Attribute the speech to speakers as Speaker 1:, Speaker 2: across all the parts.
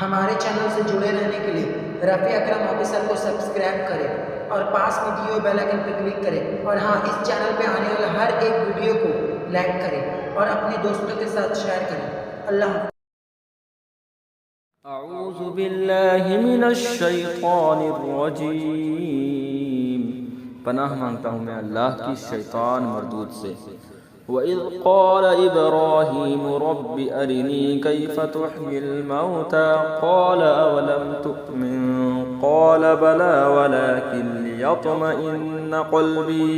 Speaker 1: ہمارے چینل سے جڑے رہنے کے لیے رفیع اکرم آفیسر کو سبسکرائب کریں اور پاس میں دیے ہوئے بیل آئکن پر کلک کریں، اور ہاں، اس چینل پہ آنے والے ہر ایک ویڈیو کو لائک کریں اور اپنے دوستوں کے ساتھ شیئر کریں۔ اللہ حافظ۔
Speaker 2: اعوذ باللہ من الشیطان الرجیم، پناہ مانگتا ہوں میں اللہ کی شیطان مردود سے۔ وَإِذْ قَالَ إِبْرَاهِيمُ رَبِّ أَرِنِي كَيْفَ تُحْيِي الْمَوْتَى قَالَ أَوَلَمْ تُؤْمِن قَالَ بَلَى وَلَكِنْ لِيَطْمَئِنَّ قَلْبِي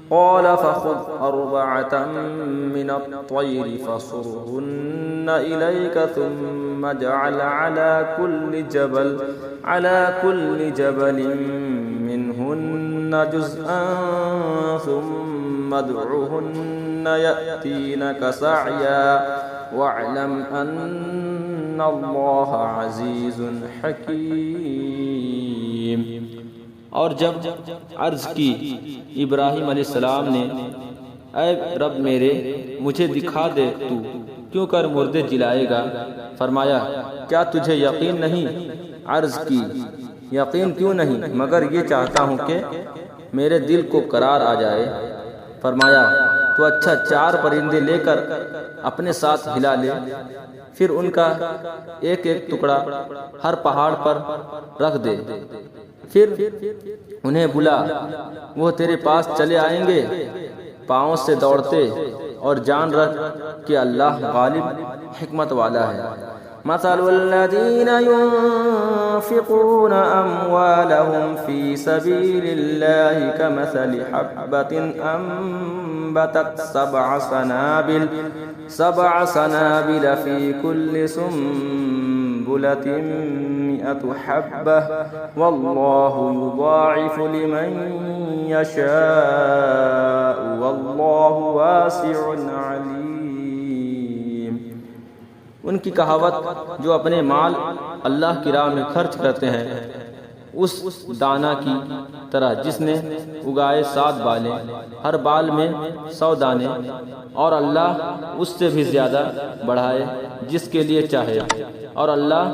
Speaker 2: قال فخذ أربعة من الطير فصرهن إليك ثم اجعل على كل جبل منهن جزءا ثم ادعهن يأتينك سعيا واعلم أن الله عزيز حكيم۔ اور جب عرض کی ابراہیم علیہ السلام نے، اے رب میرے، مجھے دکھا دے تو کیوں کر مردے جلائے گا؟ فرمایا، کیا تجھے یقین نہیں؟ عرض کی، یقین کیوں نہیں، مگر یہ چاہتا ہوں کہ میرے دل کو قرار آ جائے۔ فرمایا، تو اچھا 4 پرندے لے کر اپنے ساتھ ہلا لے، پھر ان کا ایک ایک ٹکڑا ہر پہاڑ پر رکھ دے، پھر انہیں بلا، وہ تیرے پاس چلے آئیں گے پاؤں سے دوڑتے، اور جان رکھ کہ اللہ غالب حکمت والا ہے۔ مثل الذين ينفقون أموالهم في سبيل الله كمثل حبة أنبتت 7 سنابل في كل سنبلة 100 حبة والله يضاعف لمن يشاء والله واسع عليم۔ ان کی کہاوت، جو اپنے مال اللہ کی راہ میں خرچ کرتے ہیں اس دانہ کی طرح جس نے اگائے 7 بالیں، ہر بال میں 100 دانے، اور اللہ اس سے بھی زیادہ بڑھائے جس کے لیے چاہے، اور اللہ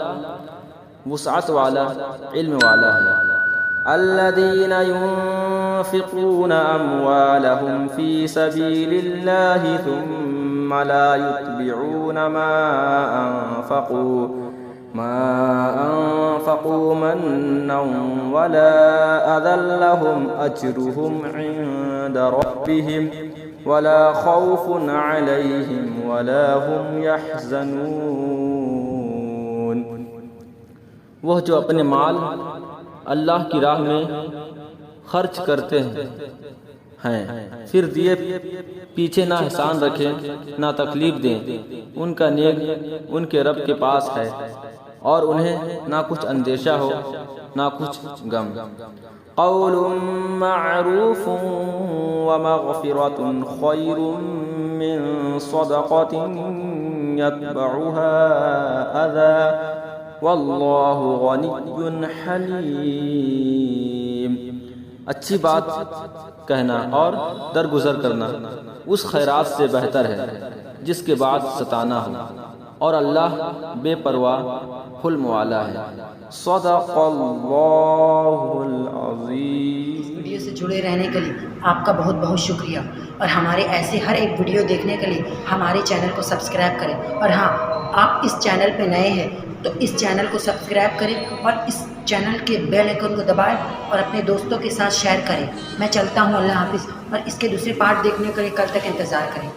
Speaker 2: وسعت والا، علم والا ہے۔ الذين ينفقون أموالهم في سبيل الله ثم لا يتبعون ما أنفقوا منا ولا أذى لهم أجرهم عند ربهم ولا خوف عليهم ولا هم يحزنون۔ وہ جو اپنے مال اللہ کی راہ میں خرچ کرتے ہیں، پھر دیے پیچھے نہ احسان رکھیں نہ تکلیف دیں، ان کا نیک ان کے رب کے پاس ہے، اور انہیں نہ کچھ اندیشہ ہو نہ کچھ غم۔ قول معروف ومغفرة خیر من صدقة يتبعها أذى واللہ غنی حلیم۔ اچھی بات کہنا اور درگزر کرنا اس خیرات سے بہتر ہے جس کے بعد ستانا ہو، اور اللہ بے پرواہ حلم والا ہے۔ صدق اللہ العظیم۔
Speaker 1: اس ویڈیو سے جڑے رہنے کے لیے آپ کا بہت بہت شکریہ، اور ہمارے ایسے ہر ایک ویڈیو دیکھنے کے لیے ہمارے چینل کو سبسکرائب کریں، اور ہاں، آپ اس چینل پہ نئے ہیں تو اس چینل کو سبسکرائب کریں اور اس چینل کے بیل آئکن کو دبائیں اور اپنے دوستوں کے ساتھ شیئر کریں۔ میں چلتا ہوں، اللہ حافظ، اور اس کے دوسرے پارٹ دیکھنے کے لیے کل تک انتظار کریں۔